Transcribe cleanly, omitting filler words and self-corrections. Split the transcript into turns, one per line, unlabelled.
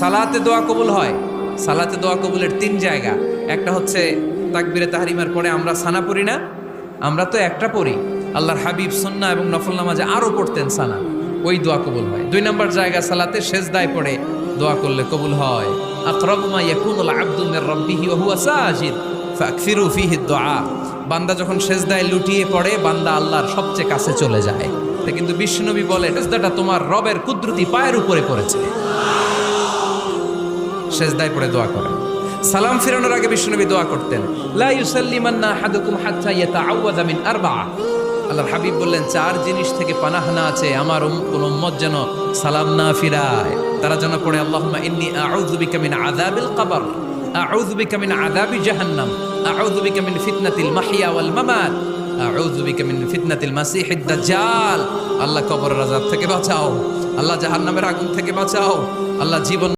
সালাতে দোয়া কবুল হয়। সালাতে দোয়া কবুলের তিন জায়গা। একটা হচ্ছে তাকবীরে তাহরিমার পরে আমরা সানা পড়ি না, আমরা তো একটা পড়ি। আল্লাহর হাবিব সুন্নাহ এবং নফল নামাজে আরো পড়তেন সানা, ওই দোয়া কবুল হয়। দুই নম্বর জায়গা সালাতে সেজদায় পড়ে দোয়া করলে কবুল হয়। আকরাবু মা ইয়াকুনুল আবদু মির রাব্বিহি ওয়া হুয়া সাজিদ ফাকসিরু ফীহি দুআ। বান্দা যখন সেজদায় লুটিয়ে পড়ে, বান্দা আল্লাহর সবচেয়ে কাছে চলে যায়। তা কিন্তু বিশ্বনবী বলে, সেজদাটা তোমার রবের কুদরতি পায়ের উপরে পড়েছে। সেজদায় পড়ে দোয়া করেন। সালাম ফিরানোর আগে বিশ্বনবী দোয়া করতেন, লা ইউসাল্লিমান্না আহাদুকুম হাত্তা ইয়াতাআওয়াযা মিন আরবা'a। আল্লাহর হাবিব বললেন, চার জিনিস থেকে পানাহ না আছে আমার কোন উম্মত যেন সালাম না ফিরায়। তারা যেন পড়ে, আল্লাহুম্মা ইন্নী আউযু বিকা মিন আযাবিল কবর, আউযু বিকা মিন আযাবি জাহান্নাম, আউযু বিকা মিন ফিতনাতিল মাহইয়া ওয়াল মামাত, আউযু বিকা মিন ফিতনাতিল মাসিহিদ দাজ্জাল। আল্লাহ কবরের আযাব থেকে বাঁচাও, আল্লাহ জাহান্নামের আগুন থেকে বাঁচাও, আল্লাহ জীবন